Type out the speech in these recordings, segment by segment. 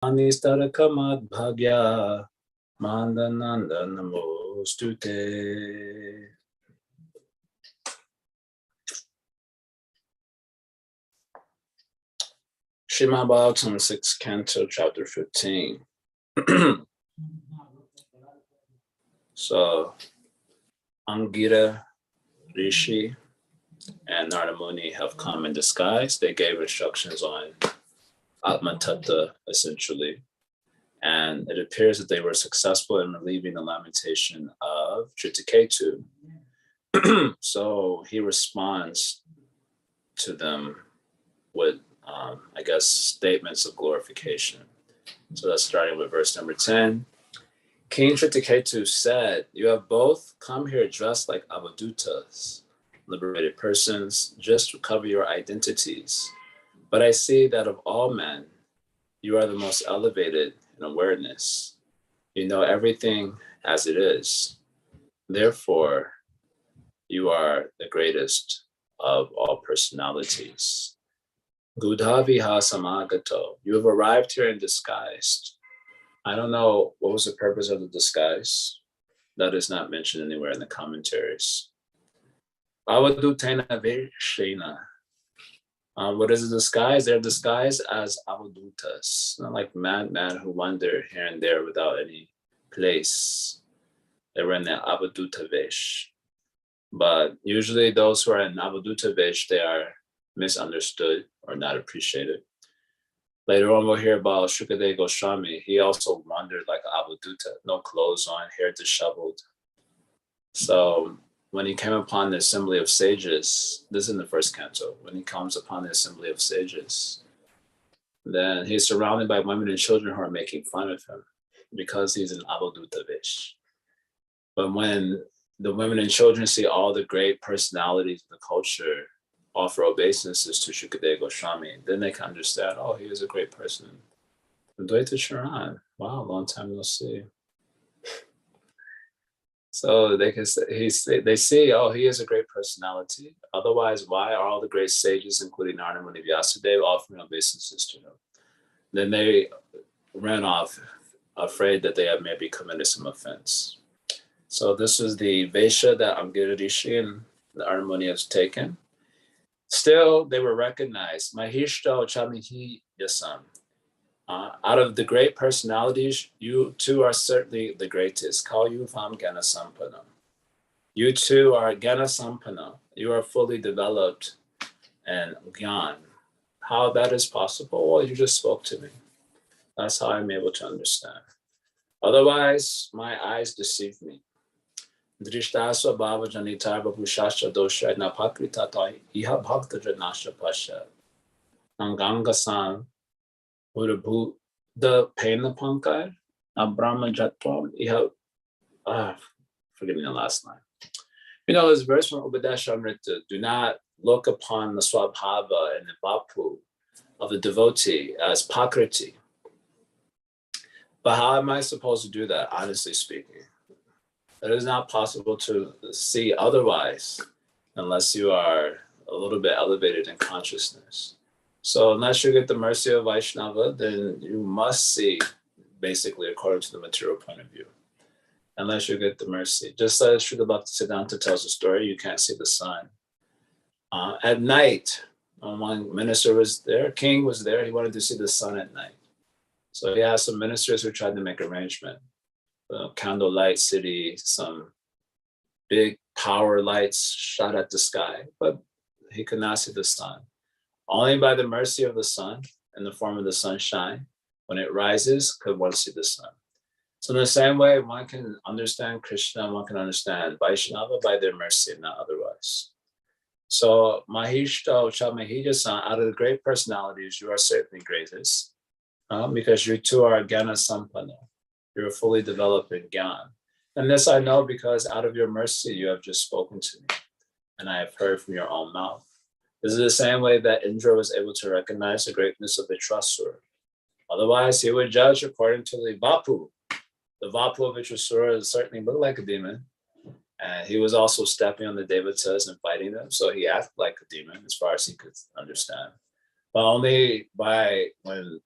Anistarakamat bhagya mandananda namostute. Srimad Bhagavatam 6th Canto, Chapter 15. So, Angita, Rishi, and Narada Muni have come in disguise. They gave instructions on Atma Tattva, essentially. And it appears that they were successful in relieving the lamentation of Chittiketu. So he responds to them with, statements of glorification. So that's starting with verse number 10. King Chittiketu said, "You have both come here dressed like Avadutas, liberated persons, just to cover your identities. But I see that of all men, you are the most elevated in awareness. You know everything as it is. Therefore, you are the greatest of all personalities. Gudhaviha samagato, you have arrived here in disguise." I don't know what was the purpose of the disguise. That is not mentioned anywhere in the commentaries. Avadutena veshena. What is a disguise? They're disguised as avadutas, not like madmen who wander here and there without any place. They were in the avaduta vesh. But usually those who are in avaduta vesh, they are misunderstood or not appreciated. Later on, we'll hear about Shukadeva Goswami. He also wandered like avaduta, no clothes on, hair disheveled. So when he came upon the assembly of sages, this is in the first canto, when he comes upon the assembly of sages, then he's surrounded by women and children who are making fun of him because he's an avaduta vesh. But when the women and children see all the great personalities of the culture offer obeisances to Shukadeva Goswami, then they can understand, oh, he is a great person. Dvaita Charan, wow, long time no see. So they can say, they see, oh, he is a great personality. Otherwise, why are all the great sages, including Narada Muni Vyasadeva, offering obeisances to him? Then they ran off, afraid that they had maybe committed some offense. So this is the Vesha that Angita Rishi and the Narada Muni has taken. Still, they were recognized. Mahishto Chamihi Yasam. Out of the great personalities, you two are certainly the greatest. Call you Vam Gana Sampana. You two are Gana Sampana. You are fully developed and Gyan. How that is possible? Well, you just spoke to me. That's how I'm able to understand. Otherwise, my eyes deceive me. Drishtasva bhava janitar babushasha dosha napakrita iha bhakta janasha pasha. Angangasan Urabhu the Pena Pankar Abrahma Jatwam iha forgive me the last line. You know, this verse from Upadesha Amrita, do not look upon the Swabhava and the Bapu of the devotee as Pakriti. But how am I supposed to do that, honestly speaking? It is not possible to see otherwise unless you are a little bit elevated in consciousness. So unless you get the mercy of Vaishnava, then you must see basically according to the material point of view. Unless you get the mercy. Just as Srila Bhaktisiddhanta tells the story, you can't see the sun. At night, when one minister was there, king was there, he wanted to see the sun at night. So he asked some ministers who tried to make arrangement. Candlelight city, some big power lights shot at the sky, but he could not see the sun. Only by the mercy of the sun, in the form of the sunshine, when it rises, could one see the sun. So in the same way, one can understand Krishna, one can understand Vaishnava by their mercy, not otherwise. So Mahishta Chamahija-san, out of the great personalities, you are certainly greatest, because you two are Jnana Sampana. You're fully developed in Gyan. And this I know because out of your mercy, you have just spoken to me, and I have heard from your own mouth. This is the same way that Indra was able to recognize the greatness of the Vitrasura. Otherwise, he would judge according to the Vapu. The Vapu of Vitrasura certainly looked like a demon. And he was also stepping on the Devatas and fighting them. So he acted like a demon as far as he could understand. But only by when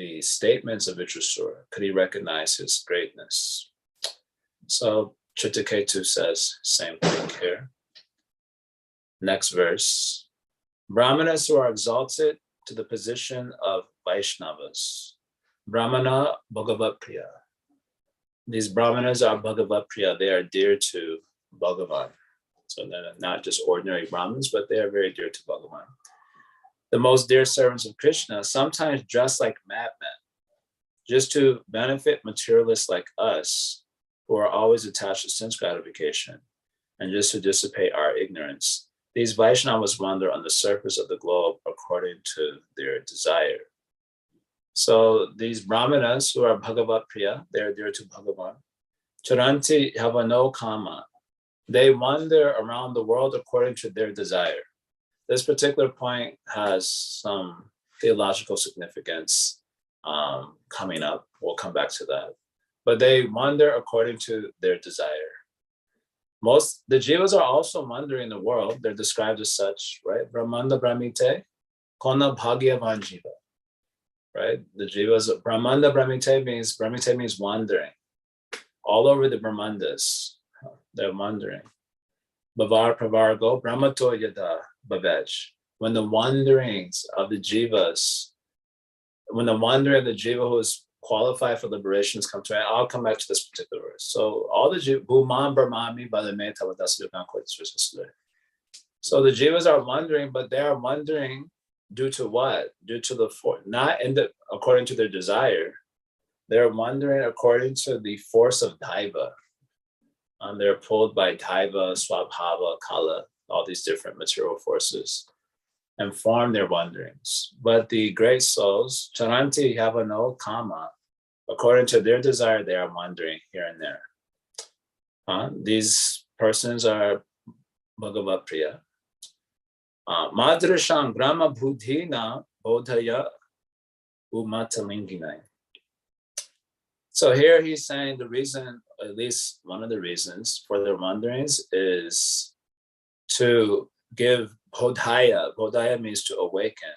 the statements of Vitrasura could he recognize his greatness. So Chittaketu says, same thing here. Next verse. Brahmanas who are exalted to the position of Vaishnavas. Brahmana Bhagavat Priya. These Brahmanas are Bhagavat Priya. They are dear to Bhagavan. So they're not just ordinary Brahmins, but they are very dear to Bhagavan. The most dear servants of Krishna, sometimes dressed like madmen, just to benefit materialists like us, who are always attached to sense gratification, and just to dissipate our ignorance. These Vaishnavas wander on the surface of the globe according to their desire. So these Brahmanas who are Bhagavat Priya, they are dear to Bhagavan. Charanti have no kama. They wander around the world according to their desire. This particular point has some theological significance coming up. We'll come back to that. But they wander according to their desire. The jivas are also wandering in the world. They're described as such, right? Brahmanda Brahmite, Kona Bhagyavan Jiva. Right? The jivas, Brahmanda Brahmite means wandering. All over the Brahmandas, they're wandering. Bavar Pravargo, Brahmato Yada Bhavej. When the wanderings of the jivas, when the wandering of the jiva who is qualified for liberation come to, I'll come back to this particular verse. So all the jivas, Bhuman Brahmami Balameta Vadasyakan. So the jivas are wandering, but they are wandering due to what? Due to the not in the according to their desire. They're wandering according to the force of daiva. They're pulled by daiva, swabhava, kala, all these different material forces, and form their wanderings. But the great souls, charanti have no kama, according to their desire, they are wandering here and there. These persons are Bhagavat Priya. Madrasham Brahma Buddhina Bodhaya Umatalinginai. So here he's saying the reason, at least one of the reasons for their wanderings is to give bodhaya. Bodhaya means to awaken.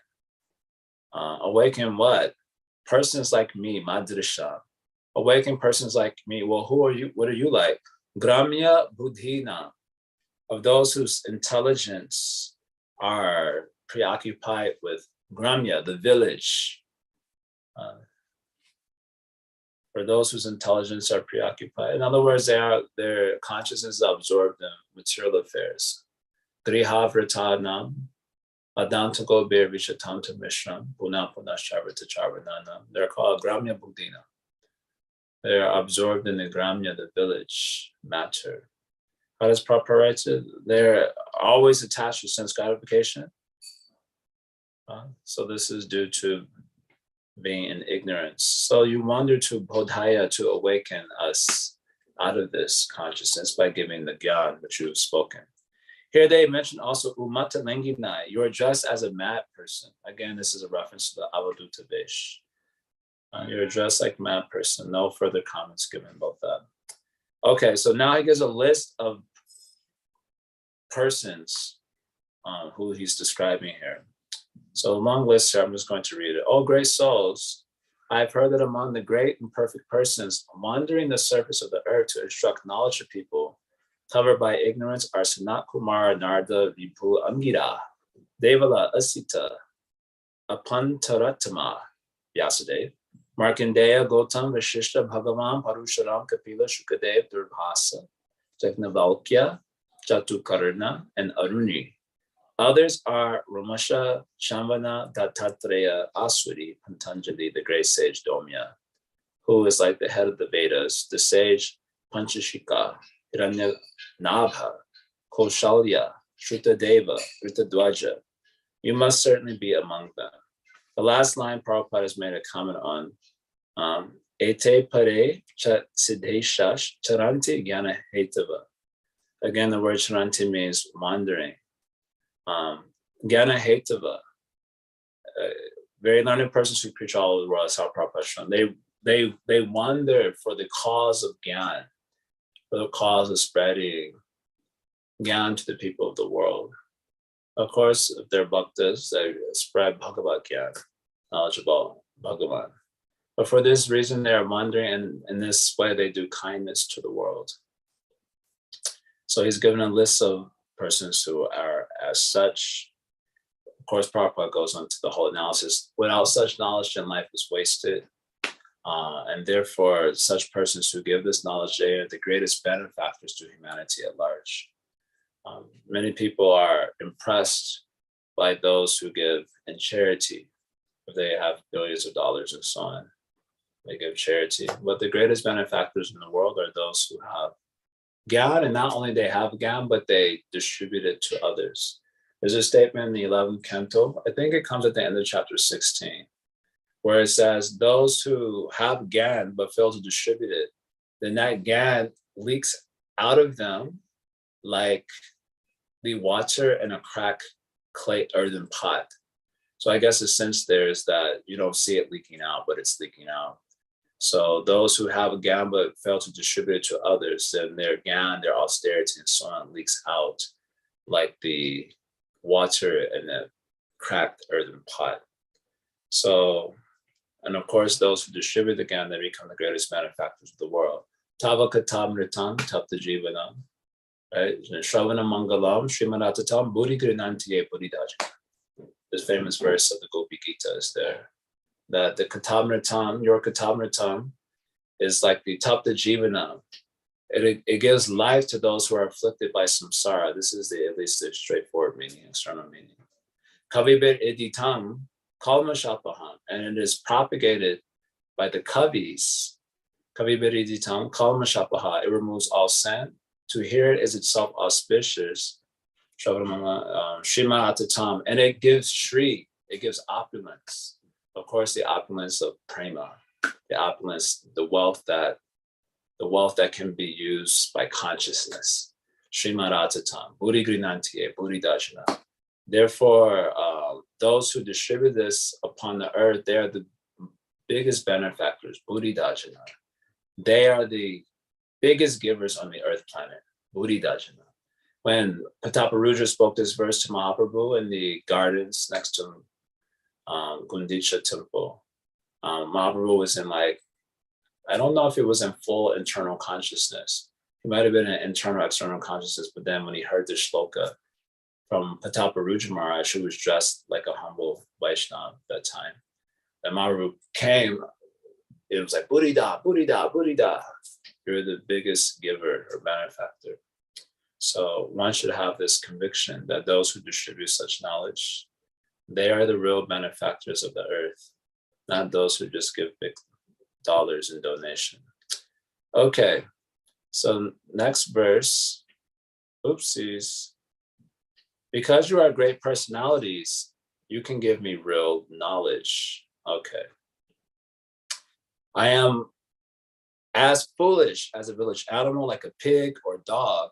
Awaken what? Persons like me, madrisha. Awaken persons like me. Well, who are you? What are you like? Gramya buddhina. Of those whose intelligence are preoccupied with gramya, the village. For those whose intelligence are preoccupied. In other words, their consciousness is absorbed in material affairs. Grihavritanam, Adantago Bir Vishatanta Mishram, Puna Punasharvata Charvananam. They're called Gramya Buddhina. They're absorbed in the Gramya, the village matter. How does Prabhupada write it? They're always attached to sense gratification. So this is due to being in ignorance. So you wander to Bodhaya to awaken us out of this consciousness by giving the gyan which you have spoken. Here they mention also Umata Lenginai, you are dressed as a mad person. Again, this is a reference to the Avaduta Vesh. You're dressed like a mad person. No further comments given about that. Okay, so now he gives a list of persons who he's describing here. So a long list here, I'm just going to read it. Oh, great souls, I've heard that among the great and perfect persons wandering the surface of the earth to instruct knowledge of people covered by ignorance are Sanat Kumara, Narda, Vipul, Angira, Devala, Asita, Apantaratama, Vyasadeva, Markandeya, Gautam, Vashishta, Bhagavan, Parusharam, Kapila, Shukadev, Durvasa, Jagnavalkya, Jatukarna, and Aruni. Others are Ramasha, Shambhana, Dattatreya, Aswari, Pantanjali, the great sage Domya, who is like the head of the Vedas, the sage Panchashika, Hiranyanaabha, Kaushalya, Shrutadeva, Ritadwaja. You must certainly be among them. The last line Prabhupada has made a comment on, Ete pare siddheshash charanti jnana hetava. Again, the word charanti means wandering. Jnana hetava, very learned persons who preach all over the world, is how Prabhupada is shown. They wander for the cause of jnana, for the cause of spreading jnana to the people of the world. Of course, if they're bhaktas, they spread Bhagavad Gyan, knowledge about Bhagavan. But for this reason, they are wandering, and in this way, they do kindness to the world. So he's given a list of persons who are as such. Of course, Prabhupada goes on to the whole analysis. Without such knowledge, then life is wasted. And therefore, such persons who give this knowledge, they are the greatest benefactors to humanity at large. Many people are impressed by those who give in charity. If they have billions of dollars and so on, they give charity. But the greatest benefactors in the world are those who have Gyan, and not only they have Gyan, but they distribute it to others. There's a statement in the 11th canto, I think it comes at the end of chapter 16, where it says, those who have Gyan but fail to distribute it, then that Gyan leaks out of them like the water in a cracked clay earthen pot. So I guess the sense there is that you don't see it leaking out, but it's leaking out. So those who have a Gyan but fail to distribute it to others, then their Gyan, their austerity and so on leaks out like the water in a cracked earthen pot. So, and of course, those who distribute the Gyan, they become the greatest benefactors of the world. Tava katam ritam tapta jivanam. Right? Shravana mangalam srimadatam buddhi grinantiye buddhidaja. This famous verse of the Gopi Gita is there. That the katamritam, your katamritam, is like the tapta jivanam. It gives life to those who are afflicted by samsara. This is at least the straightforward meaning, external meaning. Kavibir editam kalmashapaham, and it is propagated by the kavis. Kavibir editam kalmashapaha, it removes all sin. To hear it is itself auspicious. Shima atatam, and it gives Shri, it gives opulence. Of course, the opulence of prema, the opulence, the wealth that can be used by consciousness. Srimad Atatam, Buddhi Grinantiye, Buddhi Dashana. Therefore, those who distribute this upon the earth, they are the biggest benefactors, Buddhi Dashana. They are the biggest givers on the earth planet, Buddhi Dashana. When Pataparudra spoke this verse to Mahaprabhu in the gardens next to Gundicha temple, Mahaprabhu was in I don't know if it was in full internal consciousness. He might have been in internal, external consciousness, but then when he heard the shloka from Pataparudra Maharaj, who was dressed like a humble Vaishnava at that time, and Mahaprabhu came, it was like, Buddhida, Buddhida, Buddhida. You're the biggest giver or benefactor. So one should have this conviction that those who distribute such knowledge, they are the real benefactors of the earth, not those who just give big dollars in donation. Okay, so next verse, oopsies. Because you are great personalities, you can give me real knowledge. Okay. I am as foolish as a village animal, like a pig or dog,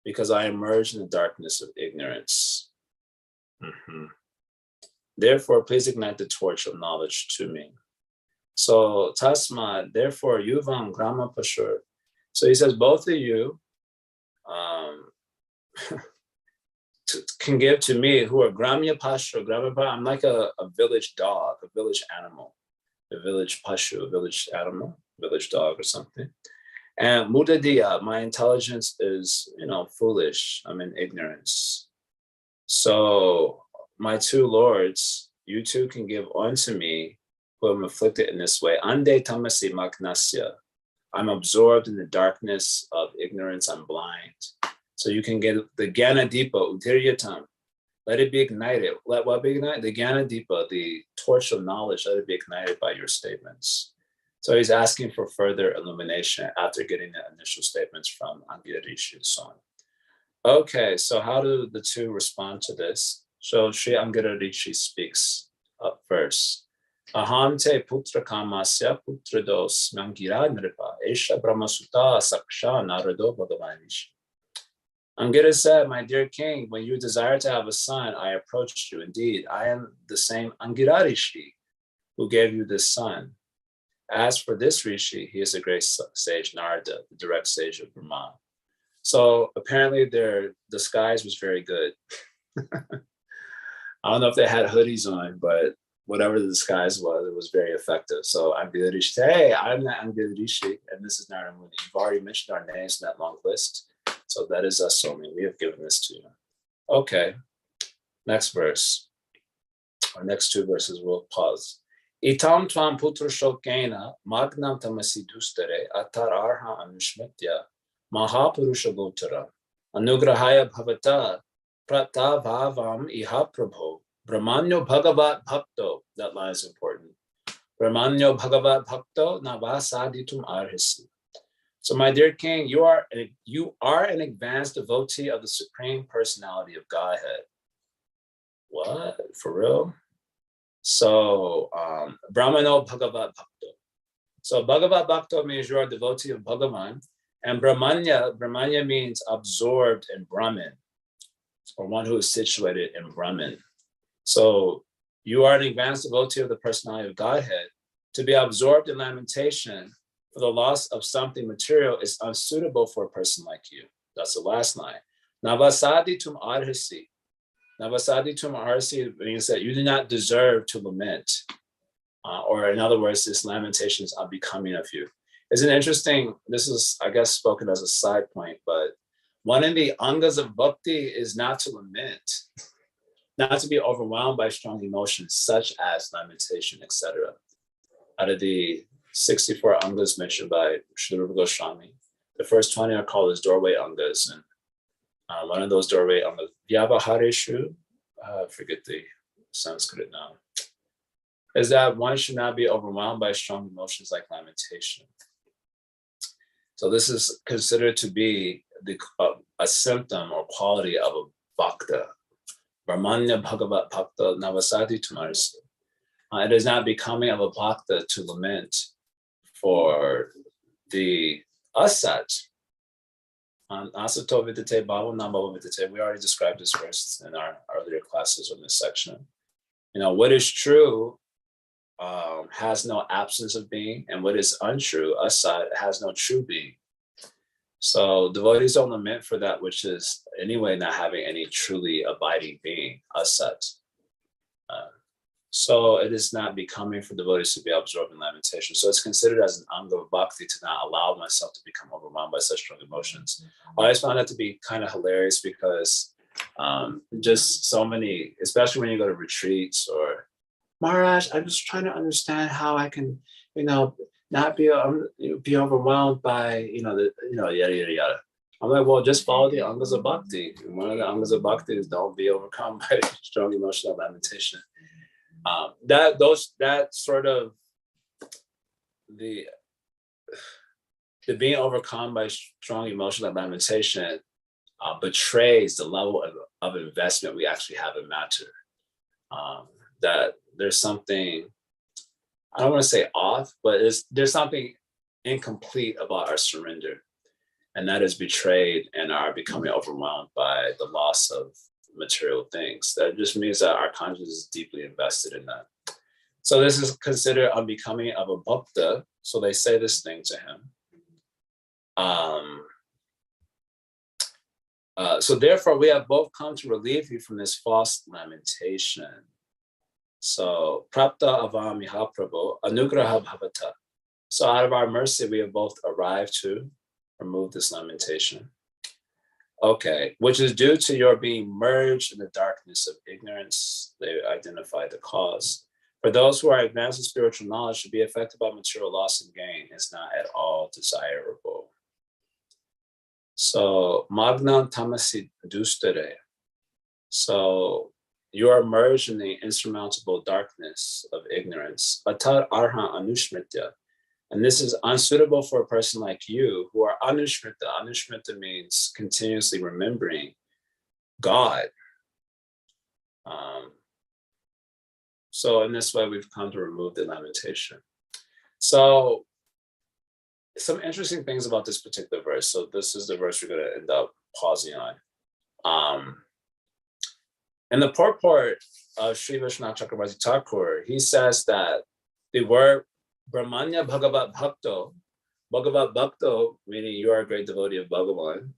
because I emerge in the darkness of ignorance. Therefore, please ignite the torch of knowledge to me. So, Tasma, therefore, Yuvam Grama Pashur. So he says, both of you can give to me who are Gramya Pashur. I'm like a village dog, a village animal, a village Pashu, a village animal, village dog or something. And Mudadiya, my intelligence is, foolish. I'm in ignorance. So my two lords, you two can give unto me who am afflicted in this way. Ande tamasi magnasya. I'm absorbed in the darkness of ignorance. I'm blind. So you can get the Jnana Deepa, Udiryatam. Let it be ignited. Let what be ignited? The Jnana Deepa, the torch of knowledge, let it be ignited by your statements. So he's asking for further illumination after getting the initial statements from Angita Rishi and so on. Okay, so how do the two respond to this? So Sri Angita Rishi speaks up first. Aham te putra kamasya putra dos mangira nripa esha brahmasuta saksha narado bhagavanishi. Angita said, my dear king, when you desire to have a son, I approached you. Indeed, I am the same Angita Rishi who gave you this son. As for this Rishi, he is a great sage, Narada, the direct sage of Brahma. So apparently their disguise was very good. I don't know if they had hoodies on, but whatever the disguise was, it was very effective. So Angela Rishi, hey, I'm not Angela Rishi, and this is Narada Muni. You've already mentioned our names in that long list. So that is us, Somi. We have given this to you. Okay, next verse. Our next two verses, we'll pause. Itam tvam putra shokena magnam tamasi dustere atar arha anushmitya mahapurusha gotara anugrahaya bhavata prata bhavam iha prabho brahmanyo bhagavat bhakto. That line is important. Brahmanyo bhagavat bhakto navasaditum arhisi. So my dear king, you are an advanced devotee of the Supreme Personality of Godhead. What? For real? So Brahmano Bhagavat Bhakto. So Bhagavat Bhakto means you are a devotee of Bhagavan. And Brahmanya means absorbed in Brahman, or one who is situated in Brahman. So you are an advanced devotee of the personality of Godhead. To be absorbed in lamentation for the loss of something material is unsuitable for a person like you. That's the last line. Navasadi tum arhasi. Navasadi tum arhasi means that you do not deserve to lament. Or in other words, this lamentation is unbecoming of you. Isn't it interesting? This is, I guess, spoken as a side point, but one of the angas of bhakti is not to lament, not to be overwhelmed by strong emotions such as lamentation, etc. Out of the 64 angas mentioned by Sri Rupa Goswami, the first 20 are called as doorway angas, and one of those doorway angas, Vyavahareshu, I forget the Sanskrit now, is that one should not be overwhelmed by strong emotions like lamentation. So this is considered to be a symptom or quality of a bhakta. Brahmanya Bhagavat Bhakta Navasati Tumarisi. It is not becoming of a bhakta to lament for the asat. Asato Vidite Bhava Nambhava Vidite. We already described this verse in our earlier classes on this section. What is true has no absence of being, and what is untrue, asat, has no true being. So devotees don't lament for that which is anyway not having any truly abiding being, asat. So it is not becoming for devotees to be absorbed in lamentation. So it's considered as an anga of bhakti to not allow myself to become overwhelmed by such strong emotions. I always found that to be kind of hilarious because just so many, especially when you go to retreats or Maharaj, I'm just trying to understand how I can, not be overwhelmed by, yada, yada, yada. I'm like, well, just follow the angas of bhakti. And one of the angas of bhakti is don't be overcome by strong emotional lamentation. That sort of the being overcome by strong emotional lamentation betrays the level of investment we actually have in matter. That there's something, I don't want to say off, but there's something incomplete about our surrender. And that is betrayed in our becoming overwhelmed by the loss of material things. That just means that our conscience is deeply invested in that. So this is considered unbecoming of a bhakta. So they say this thing to him. So therefore, we have both come to relieve you from this false lamentation. So prapta avam iha prabhu anugraha bhavata. So out of our mercy, we have both arrived to remove this lamentation. Okay, which is due to your being merged in the darkness of ignorance. They identify the cause. For those who are advanced in spiritual knowledge, to be affected by material loss and gain is not at all desirable. So magnan tamasi dustere. So you are merged in the insurmountable darkness of ignorance. Atar arha anushmitya. And this is unsuitable for a person like you who are anushmita. Anushmita means continuously remembering God. So in this way, we've come to remove the lamentation. So some interesting things about this particular verse. So this is the verse we're going to end up pausing on. In the purport of Sri Vishwanath Chakravarti Thakur, he says that the word Brahmanya Bhagavat Bhakto, meaning you are a great devotee of Bhagavan.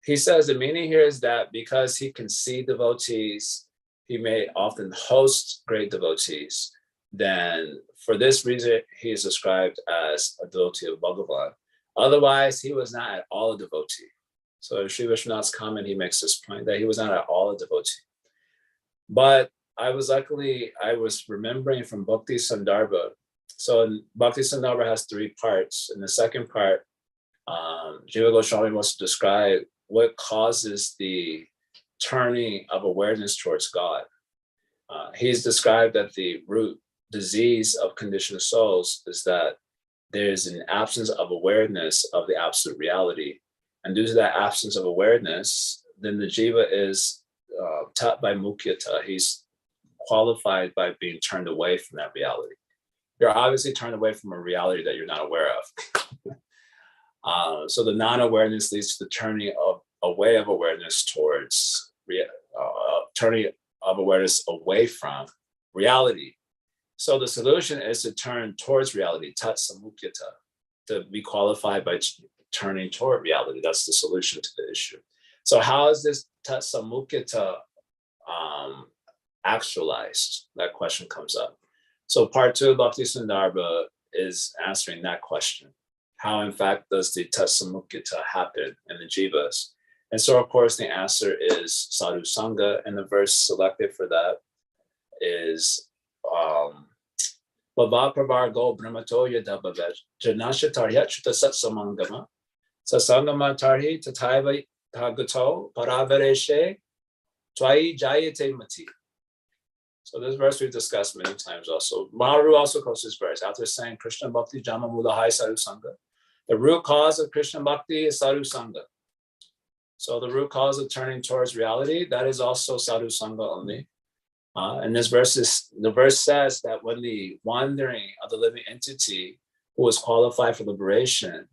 He says the meaning here is that because he can see devotees, he may often host great devotees. Then for this reason, he is described as a devotee of Bhagavan. Otherwise, he was not at all a devotee. So Sri Vishwanath's comment, he makes this point that he was not at all a devotee. But I was remembering from Bhakti Sandarbha. So Bhakti Sandarbha has 3 parts. In the second part, Jiva Goswami wants to describe what causes the turning of awareness towards God. He's described that the root disease of conditioned souls is that there's an absence of awareness of the absolute reality. And due to that absence of awareness, then the jiva is taught by mukyata. He's qualified by being turned away from that reality. You're obviously turned away from a reality that you're not aware of. So the non-awareness leads to the turning of away of awareness towards turning of awareness away from reality. So the solution is to turn towards reality, tat samukyata, to be qualified by turning toward reality. That's the solution to the issue. So how is this tat samukyata actualized? That question comes up. So part 2 of Bhakti Sandarbha is answering that question. How, in fact, does the tat samukyata happen in the jivas? And so, of course, the answer is sadhu sangha, and the verse selected for that is Bhava Pravargo Brahmato Yadabhavet Janasha Tarhyat Chuta Satsamangama Sasangama Tarhi Tataiva Tagato Paravareshe Twai Jayate Mati. So this verse we've discussed many times also. Maharu also quotes this verse after saying Krishna Bhakti Jama Mula Hai Sadhu Sangha. The root cause of Krishna Bhakti is Sadhu Sangha. So the root cause of turning towards reality, that is also Sadhu Sangha only. And the verse says that when the wandering of the living entity who is qualified for liberation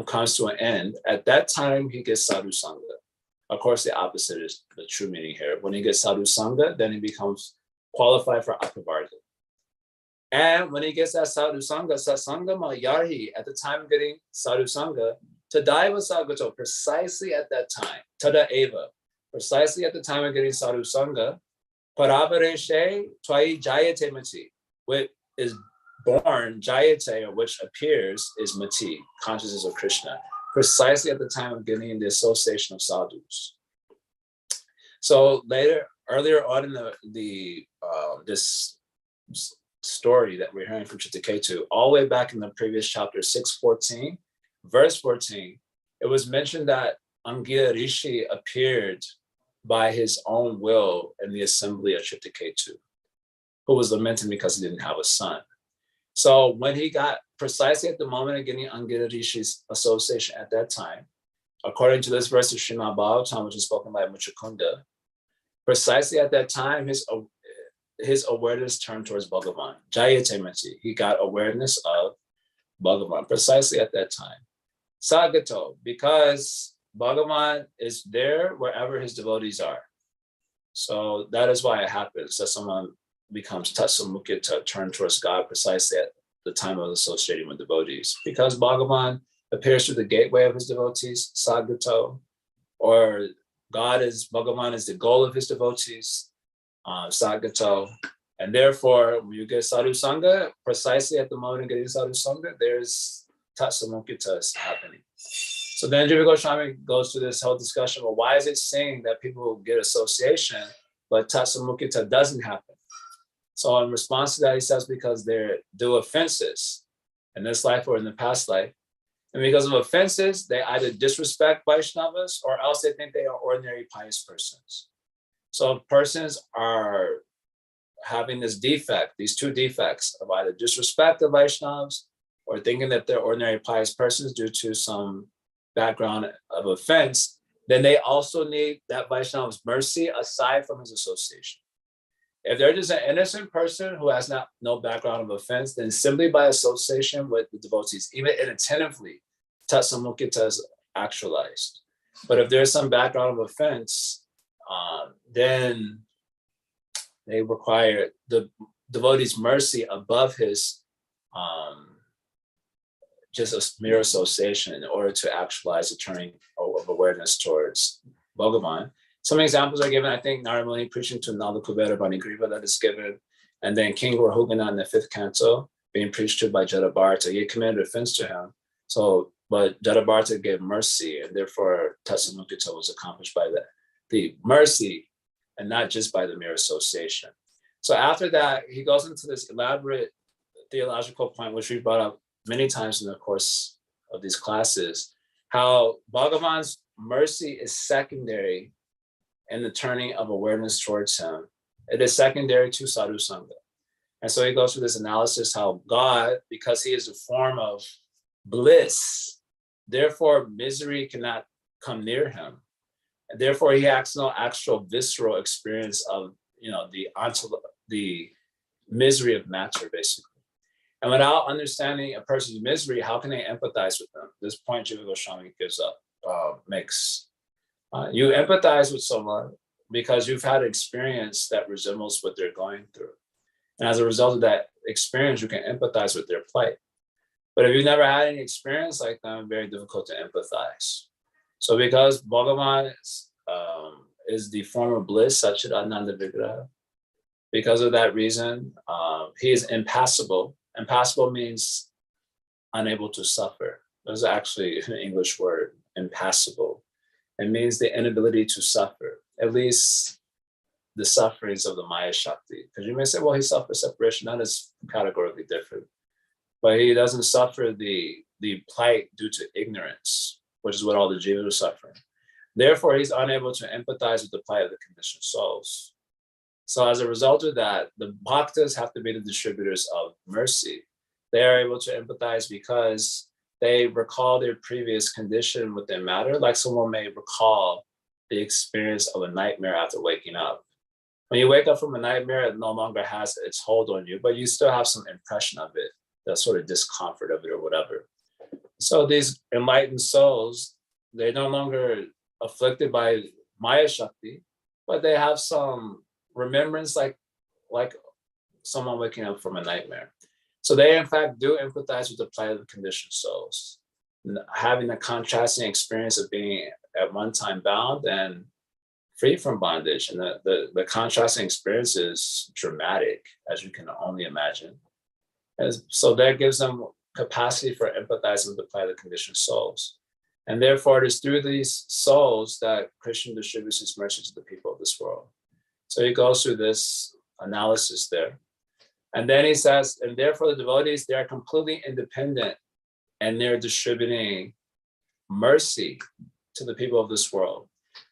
comes to an end, at that time he gets sadhu sangha. Of course, the opposite is the true meaning here. When he gets sadhu sangha, then he becomes qualified for apravarga. And when he gets that sadhu sangha, satsangama yarhi, at the time of getting sadhu sangha, tadaiva sagato, precisely at that time, tada eva, precisely at the time of getting sadhu sangha, Paravareshe Twai Jayate Mati, which is born, Jayate, or which appears, is Mati, consciousness of Krishna, precisely at the time of getting the association of sadhus. So earlier on in this story that we're hearing from Chittaketu, all the way back in the previous chapter 6:14, verse 14, it was mentioned that Angila Rishi appeared by his own will in the assembly of Chittaketu, who was lamenting because he didn't have a son. So when he got precisely at the moment of getting Angila Rishi's association at that time, according to this verse of Srimad Bhagavatam, which is spoken by Muchakunda, precisely at that time, his awareness turned towards Bhagavan. Jayate Mati, he got awareness of Bhagavan precisely at that time. Sagato, because Bhagavan is there wherever his devotees are. So that is why it happens that someone becomes tatsamukya to turn towards God precisely at the time of associating with devotees. Because Bhagavan appears through the gateway of his devotees, Sagato, or Bhagavan is the goal of his devotees, Sagato. And therefore, when you get sadhu sangha, precisely at the moment of getting sadhu sangha, there's tatsamukya happening. So then Jiva Goswami goes through this whole discussion, well, why is it saying that people get association, but tatsamukya doesn't happen? So in response to that, he says, because they do offenses in this life or in the past life. And because of offenses, they either disrespect Vaishnavas or else they think they are ordinary pious persons. So if persons are having this defect, these two defects of either disrespect of Vaishnavas or thinking that they're ordinary pious persons due to some background of offense, then they also need that Vaishnava's mercy aside from his association. If they're just an innocent person who has no background of offense, then simply by association with the devotees, even inattentively, tatsamukya is actualized. But if there's some background of offense, then they require the devotee's mercy above his just a mere association in order to actualize the turning of awareness towards Bhagavan. Some examples are given. I think Narada Muni preaching to Nalakubera Banigriva, that is given. And then King Rahugana in the 5th canto being preached to by Jadabharata. He committed offense to him. So, but Jadabharata gave mercy, and therefore Tatsamukita was accomplished by the mercy and not just by the mere association. So after that, he goes into this elaborate theological point, which we brought up many times in the course of these classes, how Bhagavan's mercy is secondary in the turning of awareness towards him. It is secondary to sadhu sangha. And so he goes through this analysis how God, because he is a form of bliss, therefore misery cannot come near him. And therefore he has no actual visceral experience of, the misery of matter, basically. And without understanding a person's misery, how can they empathize with them? This point Jiva Goswami makes. You empathize with someone because you've had experience that resembles what they're going through. And as a result of that experience, you can empathize with their plight. But if you've never had any experience like them, very difficult to empathize. So because Bhagavan is the form of bliss, Satchit Ananda Vigraha, because of that reason, he is impassible. Impassible means unable to suffer. There's actually an English word, impassible. It means the inability to suffer, at least the sufferings of the Maya Shakti. Because you may say, well, he suffers separation. That is categorically different. But he doesn't suffer the plight due to ignorance, which is what all the jivas are suffering. Therefore, he's unable to empathize with the plight of the conditioned souls. So as a result of that, the bhaktas have to be the distributors of mercy. They are able to empathize because they recall their previous condition within matter, like someone may recall the experience of a nightmare after waking up. When you wake up from a nightmare, it no longer has its hold on you, but you still have some impression of it, that sort of discomfort of it or whatever. So these enlightened souls, they're no longer afflicted by Maya Shakti, but they have some remembrance like someone waking up from a nightmare. So they in fact do empathize with the plight of the conditioned souls, having a contrasting experience of being at one time bound and free from bondage. And the contrasting experience is dramatic, as you can only imagine. So that gives them capacity for empathizing with the plight of the conditioned souls. And therefore it is through these souls that Krishna distributes his mercy to the people of this world. So he goes through this analysis there. And then he says, and therefore the devotees, they are completely independent and they're distributing mercy to the people of this world.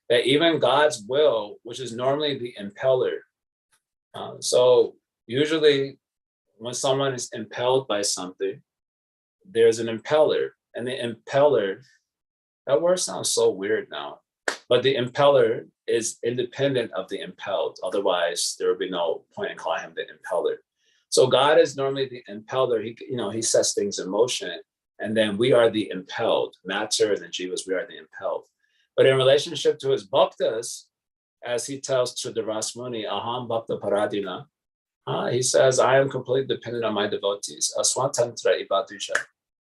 That even God's will, which is normally the impeller. So usually when someone is impelled by something, there's an impeller. And the impeller, that word sounds so weird now, but the impeller is independent of the impelled. Otherwise, there would be no point in calling him the impeller. So God is normally the impeller. He sets things in motion, and then we are the impelled. Matter and the jivas, we are the impelled. But in relationship to his bhaktas, as he tells to the Rasmuni, Aham Bhakta Paradina, he says, I am completely dependent on my devotees. Aswatantra Ibadusha.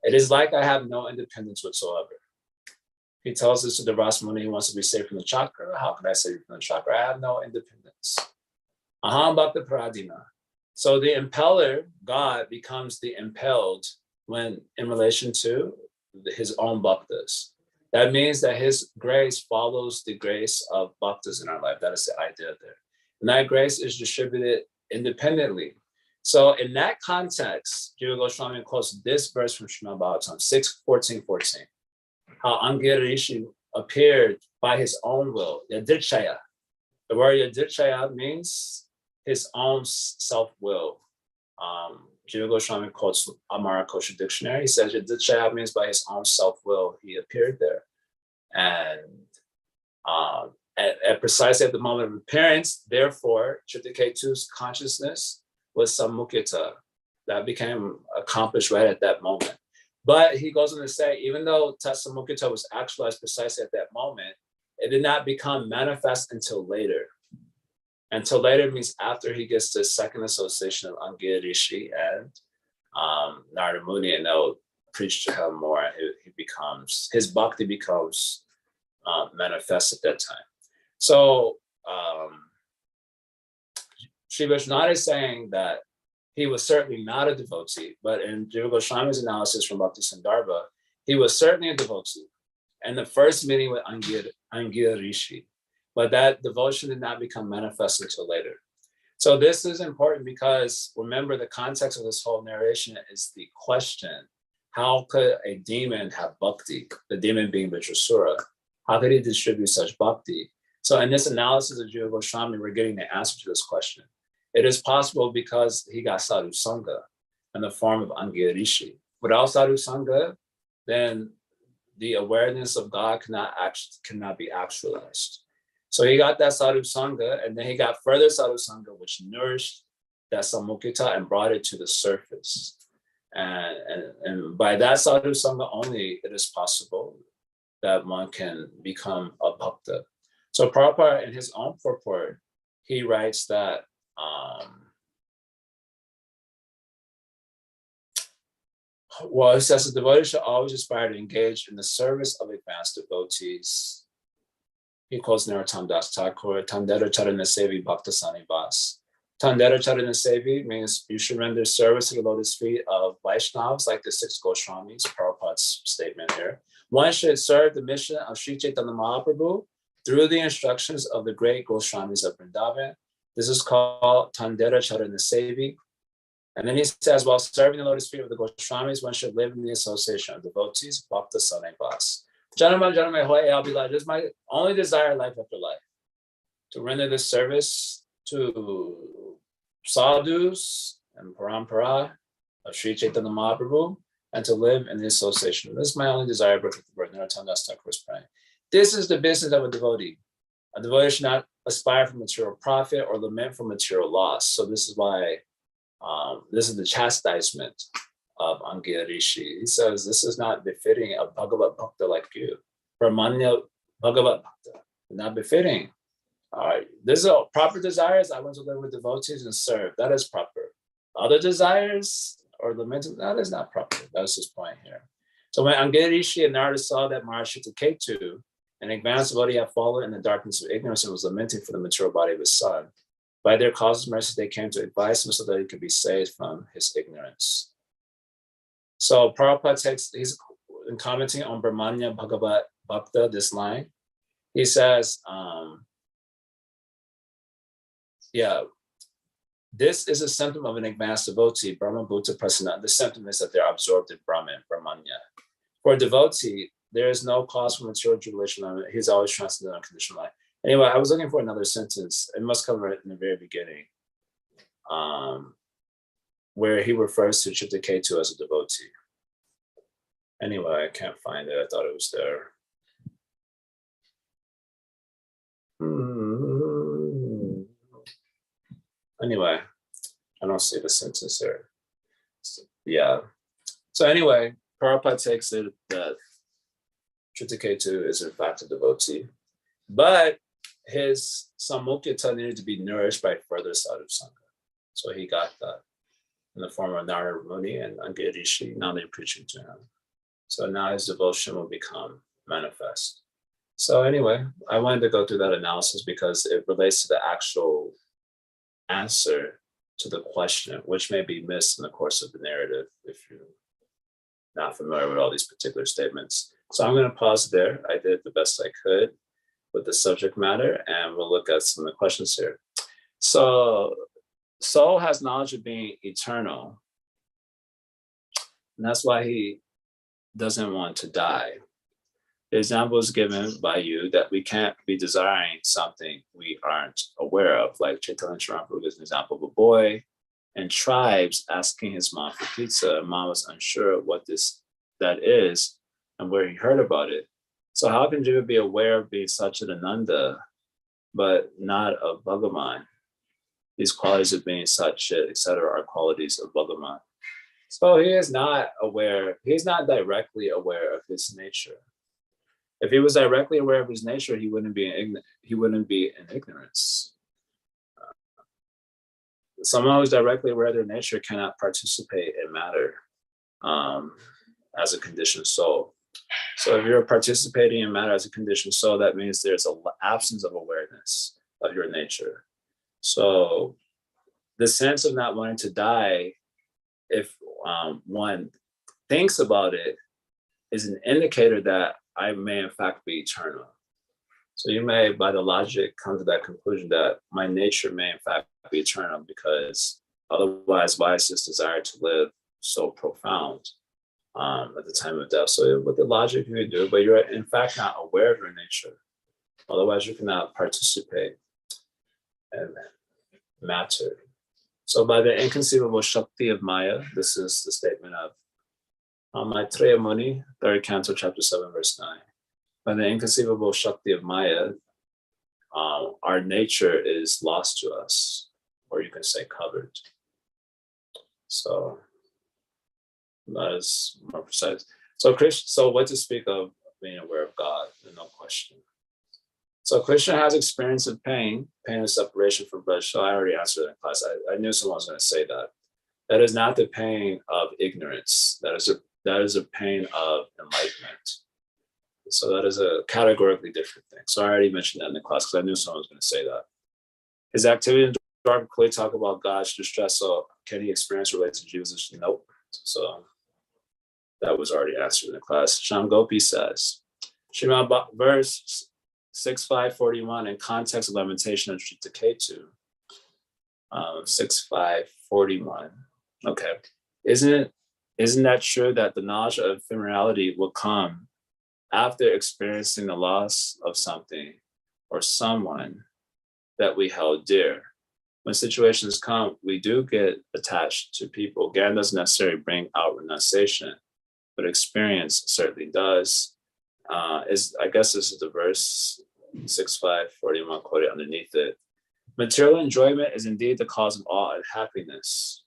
It is like I have no independence whatsoever. He tells this to the Rasmuni, he wants to be saved from the chakra. How can I save you from the chakra? I have no independence. Aham Bhakta Paradina. So the impeller, God, becomes the impelled when in relation to his own bhaktas. That means that his grace follows the grace of bhaktas in our life. That is the idea there. And that grace is distributed independently. So in that context, Jiva Goswami quotes this verse from Srimad Bhagavatam 6:14-14. How Angirishi appeared by his own will, Yadidchaya. The word Yadidchaya means his own self-will. Jiva Goswami quotes Amara Kosha Dictionary. He says Yadidchaya means by his own self-will he appeared there. And at precisely at the moment of appearance, therefore, Chittaketu's consciousness was sammukita. That became accomplished right at that moment. But he goes on to say, even though Tatsamukita was actualized precisely at that moment, it did not become manifest until later. Until later means after he gets the second association of Angirishi and Narada Muni, and they'll preach to him more. His bhakti becomes manifest at that time. So Sri Vishwanath is saying that he was certainly not a devotee, but in Jiva Goswami's analysis from Bhakti Sandarbha, he was certainly a devotee. And the first meeting with Angir Rishi, but that devotion did not become manifest until later. So this is important because remember the context of this whole narration is the question, how could a demon have bhakti, the demon being Vitrasura? How could he distribute such bhakti? So in this analysis of Jiva Goswami, we're getting the answer to this question. It is possible because he got sadhu sangha in the form of Angir Rishi. Without sadhu sangha, then the awareness of God cannot be actualized. So he got that sadhu sangha, and then he got further sadhu sangha, which nourished that samukita and brought it to the surface. And by that sadhu sangha only, it is possible that one can become a bhakta. So Prabhupada, in his own purport, he writes that well, it says the devotee should always aspire to engage in the service of advanced devotees. He quotes Narottam Das Thakur, Tandera Charana Sevi Bhakta Sanivas. Tandera Charana Sevi means you should render service to the lotus feet of Vaishnavas, like the 6 Goswamis, Prabhupada's statement here. One should serve the mission of Sri Chaitanya Mahaprabhu through the instructions of the great Goswamis of Vrindavan. This is called Tandera Charana Sevi. And then he says, while serving the lotus feet of the Goswamis, one should live in the association of devotees, Bhakta Sanivas. This is my only desire in life after life, to render this service to sadhus and parampara of Sri Chaitanya Mahaprabhu, and to live in the association. This is my only desire, Narottam Das Thakur was praying. This is the business of a devotee. A devotee should not aspire for material profit or lament for material loss. So this is why this is the chastisement of Angir Rishi. He says, this is not befitting a Bhagavat Bhakta like you. Brahmanya Bhagavat Bhakta, not befitting. All right, this is a proper desires. I want to live with devotees and serve. That is proper. Other desires or lamenting, that is not proper. That's his point here. So when Angir Rishi and Narada saw that Maharishi Ketu, an advanced devotee, had fallen in the darkness of ignorance and was lamenting for the material body of his son, by their causes mercy, they came to advise him so that he could be saved from his ignorance. So Prabhupada takes, he's commenting on Brahmanya Bhagavat Bhakta, this line. He says, this is a symptom of an advanced devotee, Brahma Bhuta Prasanna. The symptom is that they're absorbed in Brahman, Brahmanya. For a devotee, there is no cause for material jubilation. He's always transcendental unconditional life. Anyway, I was looking for another sentence. It must come right in the very beginning, where he refers to Chittaketu as a devotee. Anyway, I can't find it. I thought it was there. Anyway, I don't see the sentence there. Yeah. So anyway, Prabhupada takes it that Chittaketu is in fact a devotee, but his samukita needed to be nourished by further sadhu sangha. So he got that in the form of Narada Muni and Angir Rishi. Now they're preaching to him. So now his devotion will become manifest. So anyway, I wanted to go through that analysis because it relates to the actual answer to the question, which may be missed in the course of the narrative if you're not familiar with all these particular statements. So I'm going to pause there. I did the best I could with the subject matter, and we'll look at some of the questions here. So soul has knowledge of being eternal, and that's why he doesn't want to die. The example is given by you that we can't be desiring something we aren't aware of, like Chaitanya Charamparu gives an example of a boy and tribes asking his mom for pizza. Mom was unsure what that is and where he heard about it. So how can Jiva be aware of being Satchidananda, but not of Bhagavan? These qualities of being Satchit, etc., are qualities of Bhagavan. So he is not aware, he's not directly aware of his nature. If he was directly aware of his nature, he wouldn't be in ignorance. Someone who's directly aware of their nature cannot participate in matter as a conditioned soul. So if you're participating in matter as a conditioned soul, that means there's an absence of awareness of your nature. So the sense of not wanting to die, if one thinks about it, is an indicator that I may in fact be eternal. So you may, by the logic, come to that conclusion that my nature may in fact be eternal, because otherwise why is this desire to live so profound at the time of death? So with the logic you do, but you're in fact not aware of your nature. Otherwise you cannot participate in matter. So by the inconceivable Shakti of Maya, this is the statement of Maitreya Muni, 3rd Canto, chapter 7, verse 9. By the inconceivable Shakti of Maya, our nature is lost to us, or you can say covered. So that is more precise. So what to speak of being aware of God? No question. So Krishna has experience of pain of separation from blood. So I already answered that in class. I knew someone was going to say that. That is not the pain of ignorance. That is a pain of enlightenment. So that is a categorically different thing. So I already mentioned that in the class because I knew someone was going to say that. His activity in dark clearly talk about God's distress. So can he experience related to Jesus? Nope. So that was already answered in the class. Shamgopi says, Srimad verse 6.5.41 in context of lamentation of Ketu. 6.5.41. Okay. Isn't that true that the knowledge of ephemerality will come after experiencing the loss of something or someone that we held dear? When situations come, we do get attached to people. Gyan doesn't necessarily bring out renunciation, but experience certainly does. I guess this is the verse 6.5.41 quoted underneath it. Material enjoyment is indeed the cause of all happiness,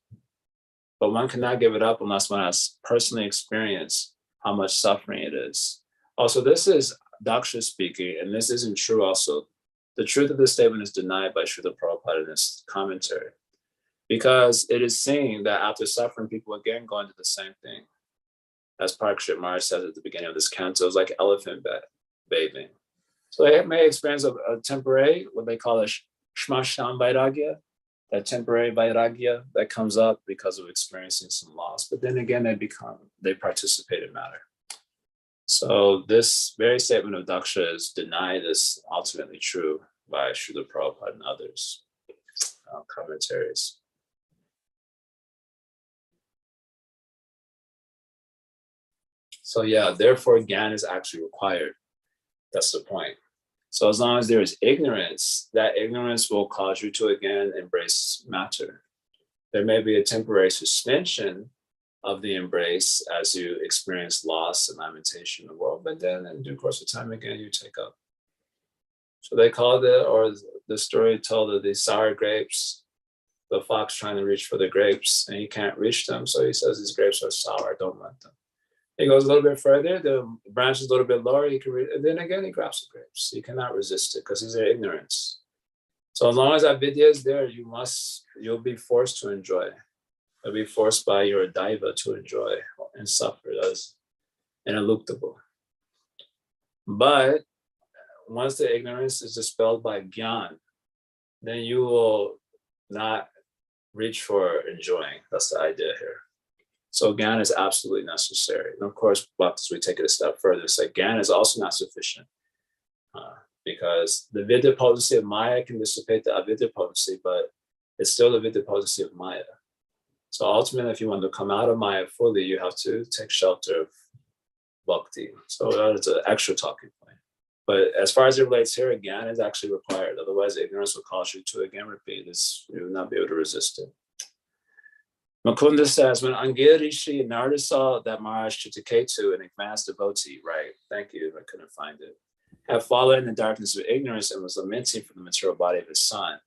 but one cannot give it up unless one has personally experienced how much suffering it is. Also, this is Daksha speaking, and this isn't true also. The truth of this statement is denied by Srila Prabhupada in this commentary, because it is saying that after suffering, people again go into the same thing. As Parikshit Maharaj says at the beginning of this canto, it's like elephant bathing. So they may experience a temporary, what they call a shmashan vairagya, that temporary vairagya that comes up because of experiencing some loss. But then again, they participate in matter. So this very statement of Daksha is denied as ultimately true by Srila Prabhupada and others. Commentaries. So yeah, therefore Gyan is actually required. That's the point. So as long as there is ignorance, that ignorance will cause you to again embrace matter. There may be a temporary suspension of the embrace as you experience loss and lamentation in the world, but then in due course of time again, you take up. So they call the story told of the sour grapes, the fox trying to reach for the grapes and he can't reach them. So he says, these grapes are sour, don't want them. He goes a little bit further, the branch is a little bit lower, he can reach, and then again, he grabs the grapes. He cannot resist it because he's in ignorance. So as long as that vidya is there, you'll be forced to enjoy. You'll be forced by your daiva to enjoy and suffer. That's ineluctable. But once the ignorance is dispelled by gyan, then you will not reach for enjoying. That's the idea here. So Gyan is absolutely necessary. And of course, as we take it a step further, it's like Gyan is also not sufficient because the vidya potency of Maya can dissipate the avidya potency, but it's still the vidya potency of Maya. So ultimately, if you want to come out of Maya fully, you have to take shelter of bhakti. So that is an extra talking point. But as far as it relates here, Gyan is actually required. Otherwise, ignorance will cause you to again repeat this. You will not be able to resist it. Mukunda says, when Angir Rishi and Narada saw that Maharaj Chittaketu, an advanced devotee, right? Thank you, I couldn't find it, had fallen in the darkness of ignorance and was lamenting for the material body of his son.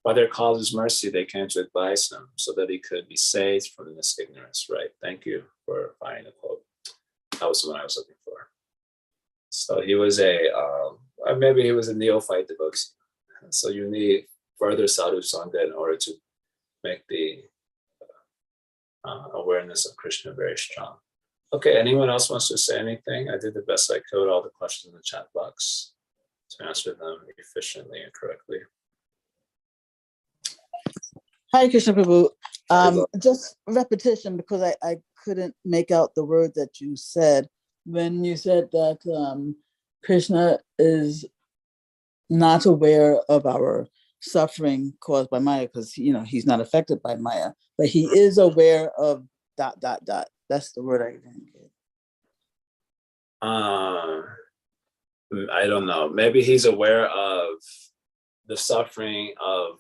By their cause's mercy, they came to advise him so that he could be saved from this ignorance, right? Thank you for finding the quote. That was the one I was looking for. So he was maybe he was a neophyte devotee. So you need further sadhu sangha in order to make the awareness of Krishna very strong. Okay, anyone else wants to say anything? I did the best I could, all the questions in the chat box, to answer them efficiently and correctly. Hi, Krishna Prabhu. Just repetition, because I couldn't make out the word that you said. When you said that Krishna is not aware of our suffering caused by Maya, because he's not affected by Maya, but he is aware of ... That's the word I didn't get. I don't know. Maybe he's aware of the suffering of,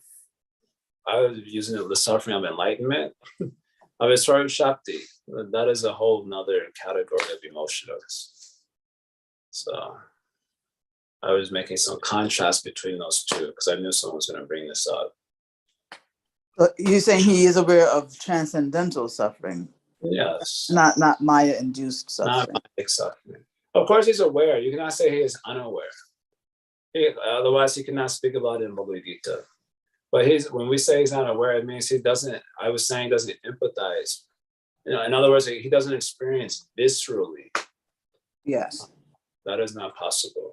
I was using it, the suffering of enlightenment, of Iswaru Shakti. That is a whole nother category of emotions. So I was making some contrast between those two because I knew someone was going to bring this up. But you're saying he is aware of transcendental suffering? Yes. Not Maya-induced suffering. Not Maya suffering. Of course, he's aware. You cannot say he is unaware. Otherwise, he cannot speak about it in Bhagavad Gita. But when we say he's not aware, it means he doesn't, I was saying, doesn't empathize. In other words, he doesn't experience viscerally. Yes. That is not possible.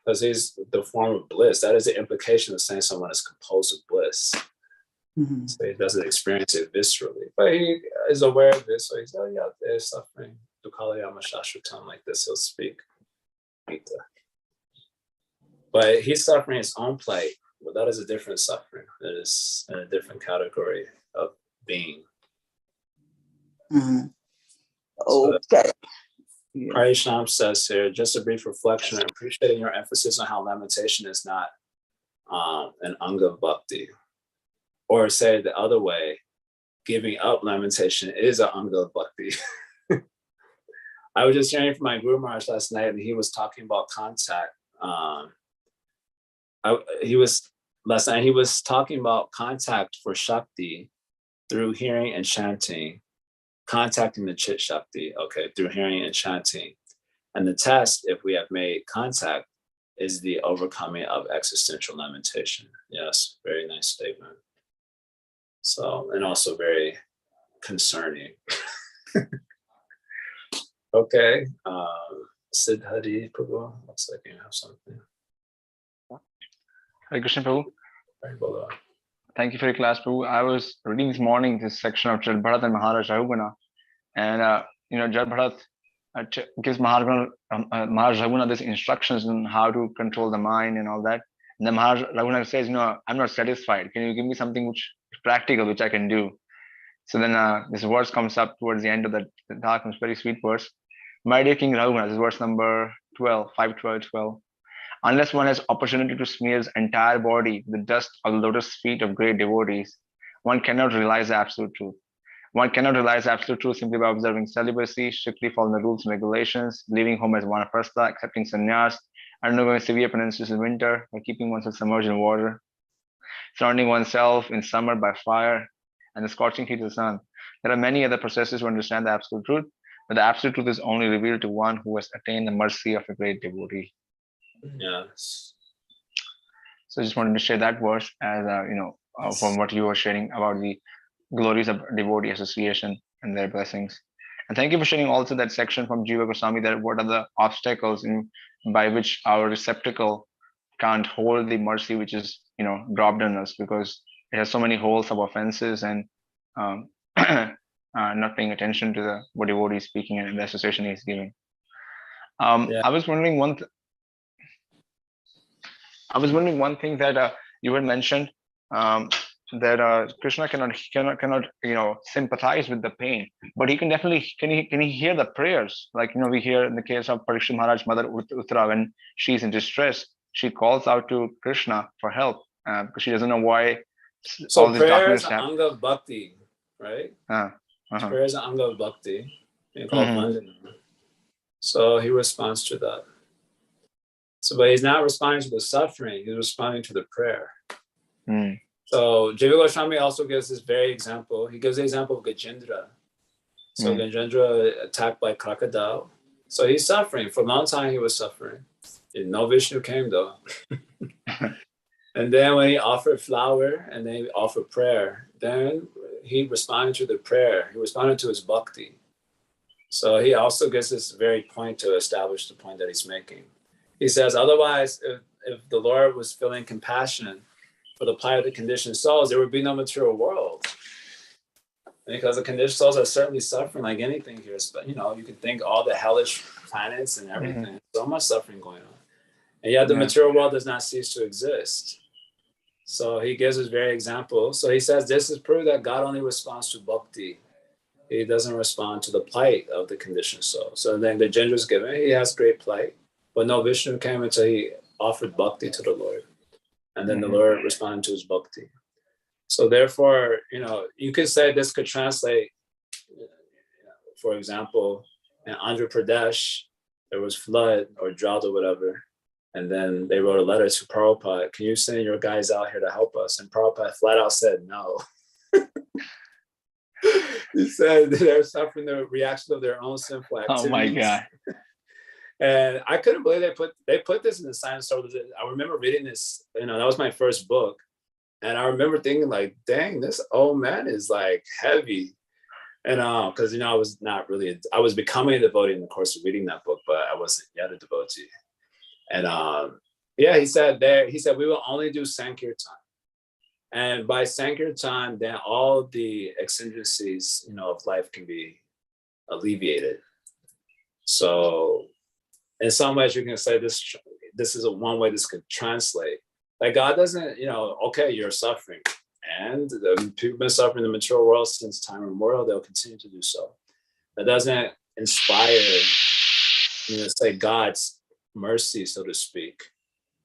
Because he's the form of bliss. That is the implication of saying someone is composed of bliss. Mm-hmm. So he doesn't experience it viscerally. But he is aware of this. So he's, oh yeah, there's suffering. Dukalayama Shashvatam, like this, he'll speak. But he's suffering his own plight. Well, that is a different suffering. That is in a different category of being. Mm-hmm. Okay. Parisham says here, just a brief reflection, I'm appreciating your emphasis on how lamentation is not an anga of bhakti. Or say the other way, giving up lamentation is an anga of bhakti. I was just hearing from my Guru Maharaj last night, and he was talking about contact. He was talking about contact for Shakti through hearing and chanting, contacting the Chit Shakti, through hearing and chanting. And the test, if we have made contact, is the overcoming of existential lamentation. Yes, very nice statement. So, and also very concerning. Okay, Siddhari Prabhu, looks like you have something. Hare Krishna Prabhu. Thank you for your class, Prabhu. I was reading this morning this section of Jal Bharat and Maharaj Rahuguna, and Jal Bharat gives Maharaj Rahuguna these instructions on how to control the mind and all that. And then Maharaj Rahuguna says, I'm not satisfied. Can you give me something which is practical, which I can do? So then this verse comes up towards the end of the talk, it's a very sweet verse. My dear King Rahuguna, this is verse number 12, 5:12. Unless one has opportunity to smear his entire body with the dust of the lotus feet of great devotees, one cannot realize the absolute truth. One cannot realize absolute truth simply by observing celibacy, strictly following the rules and regulations, leaving home as vanaprastha, accepting sannyas, undergoing severe penances in winter, by keeping oneself submerged in water, surrounding oneself in summer by fire and the scorching heat of the sun. There are many other processes to understand the absolute truth, but the absolute truth is only revealed to one who has attained the mercy of a great devotee. Yes. So I just wanted to share that verse as from what you were sharing about the glories of devotee association and their blessings. And thank you for sharing also that section from Jiva Goswami, that what are the obstacles by which our receptacle can't hold the mercy which is dropped on us, because it has so many holes of offenses and not paying attention to what devotee is speaking and the association he is giving. I was wondering one thing that you had mentioned, that Krishna cannot sympathize with the pain, but he can definitely can he hear the prayers, like we hear in the case of Parikshit Maharaj mother Uttara, when she's in distress, she calls out to Krishna for help because she doesn't know why. So all these prayer is an anga of bhakti, right? Prayer is an anga of bhakti. So he responds to that. So, but he's not responding to the suffering, he's responding to the prayer. So Jiva Goswami also gives this very example. He gives the example of Gajendra. So Gajendra attacked by crocodile. So he's suffering. For a long time he was suffering. No Vishnu came though. And then when he offered flower and then he offered prayer, then he responded to the prayer. He responded to his bhakti. So he also gives this very point to establish the point that he's making. He says, otherwise, if the Lord was feeling compassion for the plight of the conditioned souls, there would be no material world. Because the conditioned souls are certainly suffering like anything here. But, you know, you can think all the hellish planets and everything. So much suffering going on. And yet the material world does not cease to exist. So he gives us very example. So he says, this is proof that God only responds to bhakti. He doesn't respond to the plight of the conditioned soul. So then the gender is given, he has great plight, but no Vishnu came until he offered bhakti to the Lord. And then the Lord responded to his bhakti. So therefore, you know, you could say this could translate, for example, in Andhra Pradesh, there was flood or drought or whatever. And then they wrote a letter to Prabhupada, can you send your guys out here to help us? And Prabhupada flat out said no. He said they're suffering the reaction of their own sinful activities. Oh my God. And I couldn't believe they put this in the science story. I remember reading this, you know, that was my first book. And I remember thinking like, dang, this old man is like heavy. And because, you know, I was becoming a devotee in the course of reading that book, but I wasn't yet a devotee. And yeah, he said we will only do Sankirtan. And by Sankirtan, then all the exigencies, you know, of life can be alleviated. So in some ways you can say this is one way this could translate. Like God doesn't, you know, okay, you're suffering. And the people have been suffering in the material world since time immemorial, they'll continue to do so. That doesn't inspire, you know, say God's mercy, so to speak.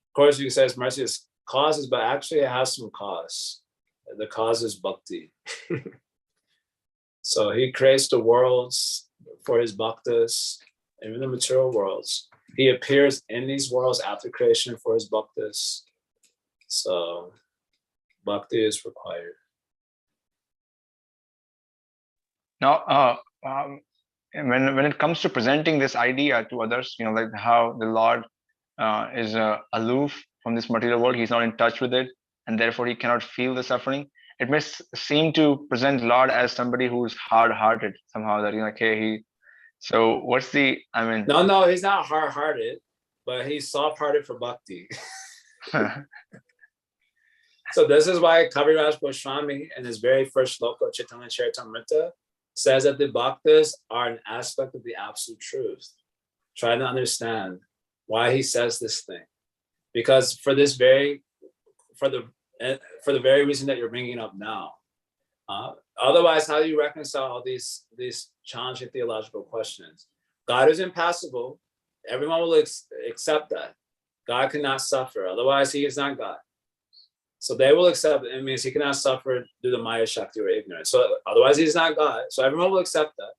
Of course, you can say it's mercy is causes, but actually it has some cause. The cause is bhakti. So he creates the worlds for his bhaktas, even the material worlds. He appears in these worlds after creation for his bhaktas. So bhakti is required. Now, when it comes to presenting this idea to others, you know, like how the Lord is aloof from this material world, he's not in touch with it, and therefore he cannot feel the suffering. It may seem to present Lord as somebody who's hard-hearted somehow, that, you know, okay, so what's the, I mean... No, he's not hard-hearted, but he's soft-hearted for bhakti. So this is why Kaviraj Goswami in his very first sloka, Chaitanya Charitamrita, says that the bhaktas are an aspect of the absolute truth. Try to understand why he says this thing. Because for the very reason that you're bringing up now. Otherwise, how do you reconcile all these challenging theological questions? God is impassible. Everyone will accept that. God cannot suffer. Otherwise, he is not God. So they will accept it. It means he cannot suffer due to Maya Shakti or ignorance. So otherwise, he's not God. So everyone will accept that.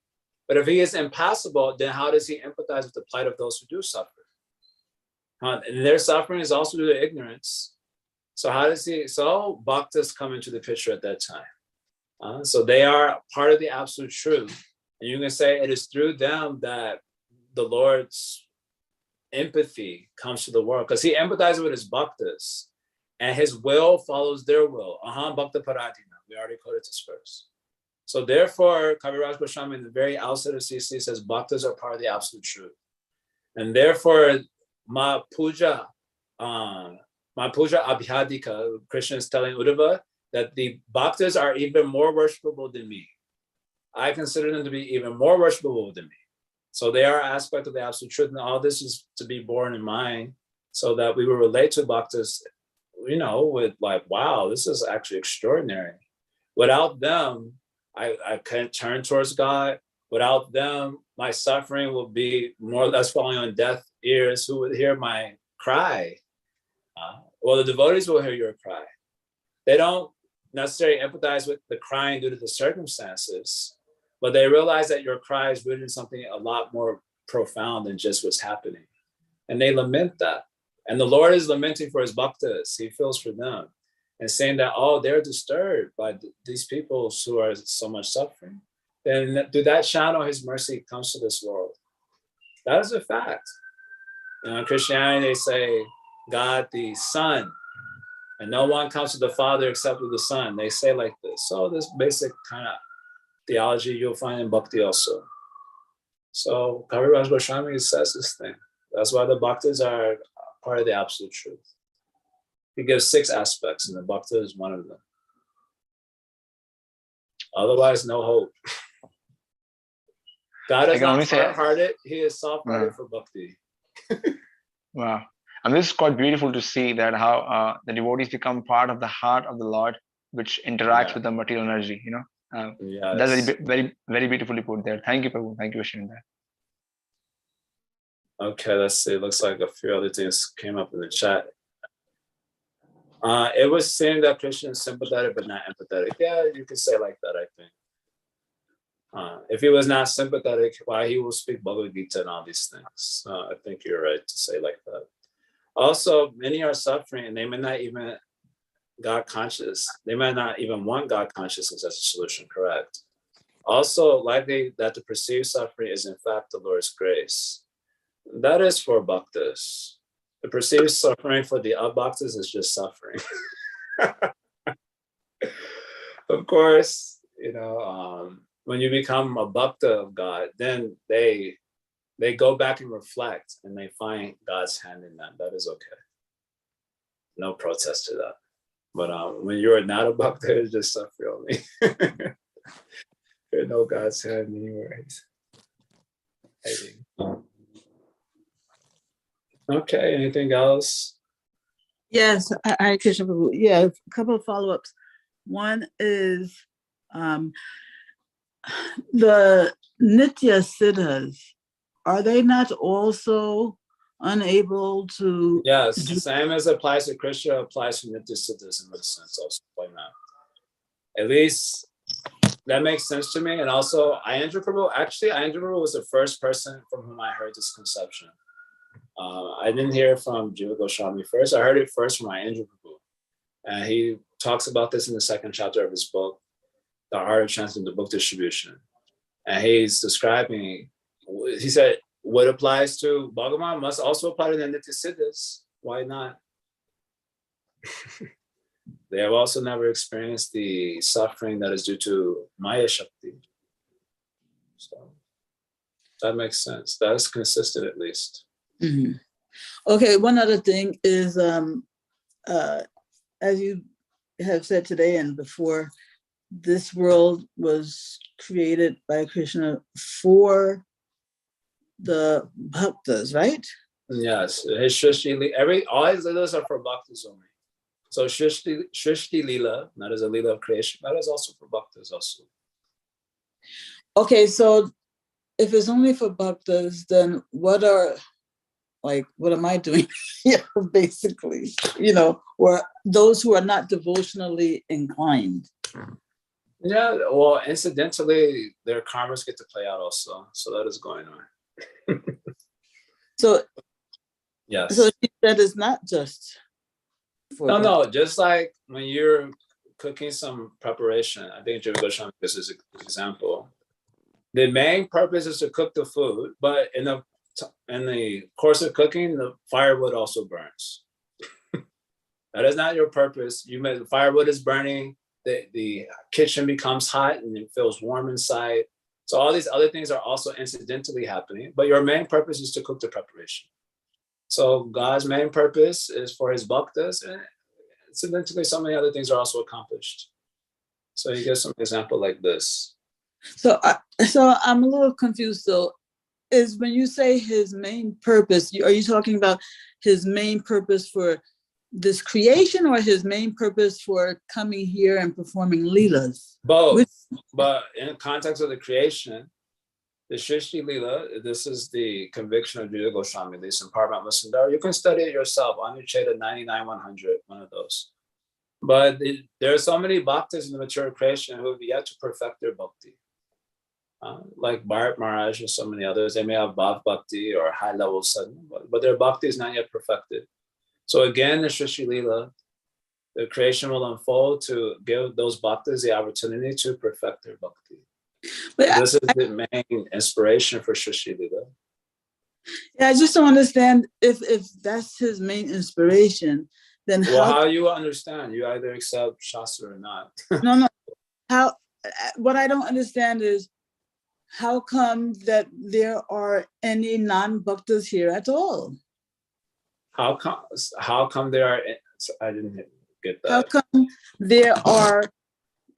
But if he is impassible, then how does he empathize with the plight of those who do suffer? And their suffering is also due to ignorance. So how does he? So bhaktas come into the picture at that time. So they are part of the absolute truth. And you can say it is through them that the Lord's empathy comes to the world, because he empathizes with his bhaktas. And his will follows their will. Aham bhakta paratina. We already quoted this verse. So therefore, Kaviraj Goswami in the very outset of CC says bhaktas are part of the absolute truth. And therefore, ma puja abhyadika, Krishna is telling Uddhava that the bhaktas are even more worshipable than me. I consider them to be even more worshipable than me. So they are aspect of the absolute truth. And all this is to be borne in mind so that we will relate to bhaktas, you know, with like, wow, this is actually extraordinary. Without them, I can't turn towards God. Without them, my suffering will be more or less falling on deaf ears who would hear my cry. Well, the devotees will hear your cry. They don't necessarily empathize with the crying due to the circumstances, but they realize that your cry is rooted in something a lot more profound than just what's happening. And they lament that. And the Lord is lamenting for his bhaktas. He feels for them and saying that, oh, they're disturbed by these people who are so much suffering. Then through that channel, his mercy comes to this world. That is a fact. You know, in Christianity, they say God the Son, and no one comes to the Father except with the Son. They say like this. So this basic kind of theology you'll find in Bhakti also. So Kaviraj Goswami says this thing. That's why the bhaktas are part of the absolute truth. He gives 6 aspects, and the bhakta is one of them. Otherwise, no hope. God is not hard-hearted. He is soft-hearted for bhakti. Wow. And this is quite beautiful to see that how the devotees become part of the heart of the Lord, which interacts with the material energy, you know. That's very, very, very beautifully put there. Thank you, Prabhu. Thank you for sharing that. Okay, let's see. It looks like a few other things came up in the chat. It was saying that Krishna is sympathetic but not empathetic. Yeah, you could say like that, I think. If he was not sympathetic, why he will speak Bhagavad Gita and all these things? I think you're right to say like that. Also, many are suffering and they may not even God conscious. They might not even want God consciousness as a solution, correct? Also, likely that the perceived suffering is in fact the Lord's grace. That is for bhaktas. The perceived suffering for the abhaktas is just suffering. Of course, you know, when you become a bhakta of God, then they go back and reflect and they find God's hand in that. That is okay. No protest to that. But when you're not a bhakta, it's just suffering only. There's no God's hand anyways. I think. Okay, anything else? Yes, Hare Krishna Prabhu. Yeah, a couple of follow-ups. One is the Nitya Siddhas, are they not also unable to? Yes, the same as applies to Krishna applies to Nitya Siddhas in this sense also. Why not? At least that makes sense to me. And also, Ayendra Prabhu, actually, Ayendra Prabhu was the first person from whom I heard this conception. I didn't hear it from Jiva Goswami first. I heard it first from Ayendra Prabhu. And he talks about this in the 2nd chapter of his book, The Art of Transcendental Book Distribution. And he's describing, he said, what applies to Bhagavan must also apply to the Nitya Siddhas. Why not? They have also never experienced the suffering that is due to Maya Shakti. So that makes sense. That is consistent at least. Mm-hmm. Okay, one other thing is, as you have said today and before, this world was created by Krishna for the bhaktas, right? Yes, his Shrishti, all his leelas are for bhaktas only. So Shrishti Leela, that is a Leela of creation, that is also for bhaktas also. Okay, so if it's only for bhaktas, then what am I doing here, basically, you know, or those who are not devotionally inclined? Yeah, well, incidentally, their karmas get to play out also. So that is going on. So, yes. So that is not just for No, just like when you're cooking some preparation, I think Jiva Goswami gives this example. The main purpose is to cook the food, but in the course of cooking, the firewood also burns. That is not your purpose. The firewood is burning, the kitchen becomes hot and it feels warm inside. So all these other things are also incidentally happening, but your main purpose is to cook the preparation. So God's main purpose is for his bhaktas, and incidentally, so many other things are also accomplished. So he gives some example like this. So I'm a little confused though. Is when you say his main purpose, are you talking about his main purpose for this creation or his main purpose for coming here and performing leelas? Both, but in the context of the creation, the Shrishti Leela, this is the conviction of Jiva Goswami, this in Paramahamsa Sundara. You can study it yourself, Anucheta 99-100, one of those. But there are so many bhaktas in the mature creation who have yet to perfect their bhakti. Like Bharat Maharaj and so many others, they may have bhav bhakti or high level sadhana, but their bhakti is not yet perfected. So again, the Shrishti Leela, the creation will unfold to give those bhaktas the opportunity to perfect their bhakti. But this is the main inspiration for Shrishti Leela. Yeah, I just don't understand if that's his main inspiration, then how you understand? You either accept Shastra or not. No. What I don't understand is how come that there are any non-bhaktas here at all? How come there are? I didn't get that.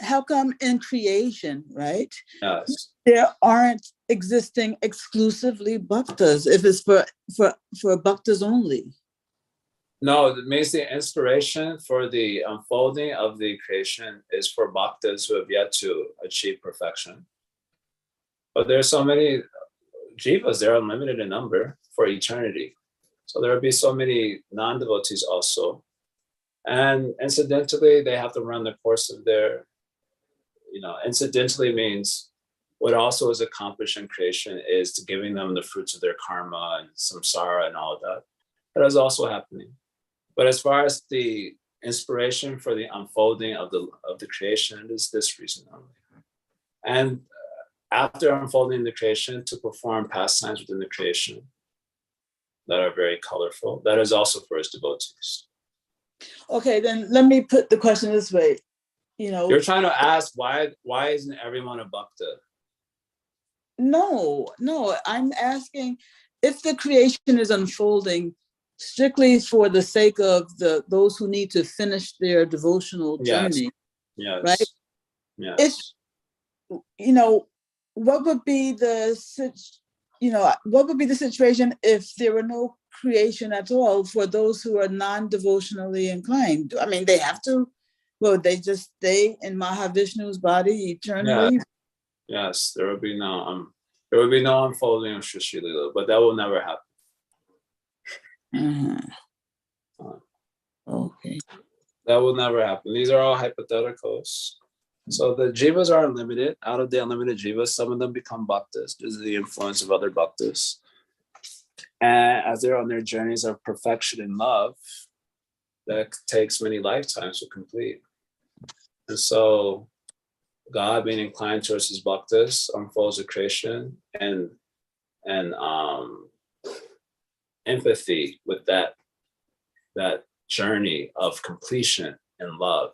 How come in creation, right? Yes. There aren't existing exclusively bhaktas if it's for bhaktas only? No, it means the inspiration for the unfolding of the creation is for bhaktas who have yet to achieve perfection. But there are so many jivas, they're unlimited in number for eternity. So there will be so many non-devotees also. And incidentally, they have to run the course of their, incidentally means what also is accomplished in creation is to giving them the fruits of their karma and samsara and all of that. That is also happening. But as far as the inspiration for the unfolding of the creation, it is this reason only. And after unfolding the creation, to perform pastimes within the creation that are very colorful, that is also for his devotees. Okay, then let me put the question this way. You're trying to ask why isn't everyone a bhakta? No, I'm asking if the creation is unfolding strictly for the sake of those who need to finish their devotional journey. Yes. Right? Yes. What would be the situation if there were no creation at all for those who are non-devotionally inclined? I mean, they have to, they just stay in Mahavishnu's body eternally? Yes, there will be no unfolding of Shri Lila, but that will never happen. Okay. That will never happen. These are all hypotheticals. So the jivas are unlimited. Out of the unlimited jivas, some of them become bhaktas due to the influence of other bhaktas. And as they're on their journeys of perfection in love, that takes many lifetimes to complete. And so God, being inclined towards his bhaktas, unfolds the creation and empathy with that journey of completion and love.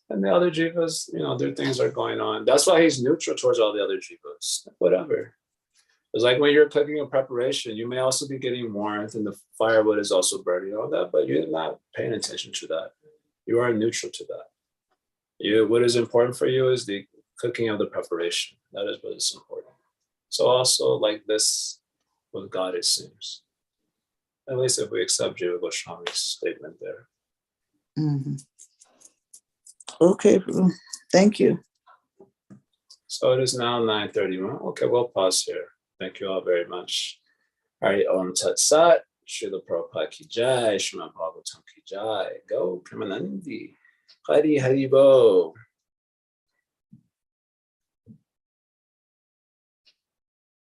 And the other jivas, their things are going on. That's why he's neutral towards all the other jivas. Whatever. It's like when you're cooking a preparation, you may also be getting warmth and the firewood is also burning, all that, but you're not paying attention to that. You are neutral to that. What is important for you is the cooking of the preparation. That is what is important. So also like this with God, it seems. At least if we accept Jiva Goswami's statement there. Mm-hmm. Okay, thank you. So it is now 9:31. Okay, we'll pause here. Thank you all very much. Hari Om Tat Sat, Srila Prabhupada Ki Jai, Srimad Bhagavatam Ki Jai, Go Premanandi, Hari Hari Bo.